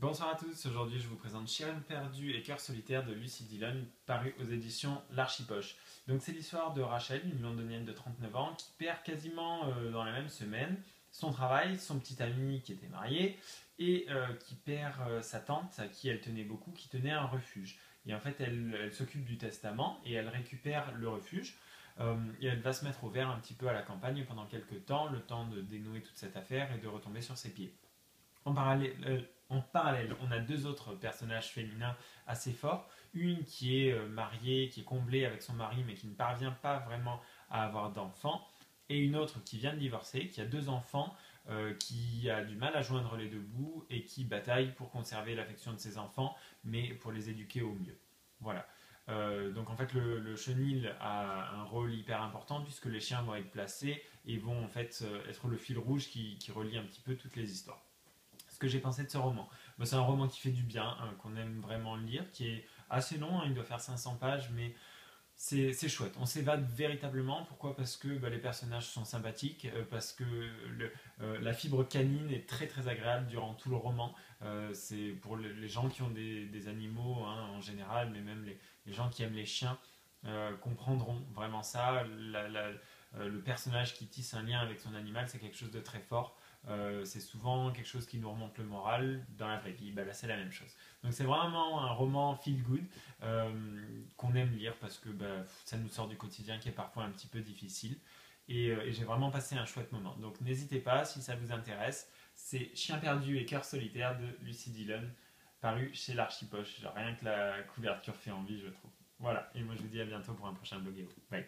Bonsoir à tous, aujourd'hui je vous présente Chien perdu et cœur solitaire de Lucy Dillon, paru aux éditions L'Archipoche. Donc c'est l'histoire de Rachel, une londonienne de 39 ans, qui perd quasiment dans la même semaine son travail, son petit ami qui était marié, et qui perd sa tante à qui elle tenait beaucoup, qui tenait un refuge. Et en fait elle s'occupe du testament et elle récupère le refuge. Et elle va se mettre au vert un petit peu à la campagne pendant quelques temps, le temps de dénouer toute cette affaire et de retomber sur ses pieds. En parallèle, on a deux autres personnages féminins assez forts. Une qui est mariée, qui est comblée avec son mari, mais qui ne parvient pas vraiment à avoir d'enfants. Et une autre qui vient de divorcer, qui a deux enfants, qui a du mal à joindre les deux bouts et qui bataille pour conserver l'affection de ses enfants, mais pour les éduquer au mieux. Voilà. Donc en fait le chenil a un rôle hyper important puisque les chiens vont être placés et vont en fait être le fil rouge qui relie un petit peu toutes les histoires. Ce que j'ai pensé de ce roman. Bah, c'est un roman qui fait du bien, hein, qu'on aime vraiment lire, qui est assez long, hein, il doit faire 500 pages, mais c'est chouette. On s'évade véritablement. Pourquoi? Parce que bah, les personnages sont sympathiques, parce que la fibre canine est très très agréable durant tout le roman. C'est pour les gens qui ont des animaux hein, en général, mais même les gens qui aiment les chiens comprendront vraiment ça. Le personnage qui tisse un lien avec son animal, c'est quelque chose de très fort. C'est souvent quelque chose qui nous remonte le moral dans la vraie vie. Bah, là, c'est la même chose. Donc, c'est vraiment un roman feel good qu'on aime lire parce que bah, ça nous sort du quotidien qui est parfois un petit peu difficile. Et j'ai vraiment passé un chouette moment. Donc, n'hésitez pas si ça vous intéresse. C'est Chien perdu et cœur solitaire de Lucy Dillon, paru chez l'Archipoche. Genre, rien que la couverture fait envie, je trouve. Voilà. Et moi, je vous dis à bientôt pour un prochain blogueo. Bye.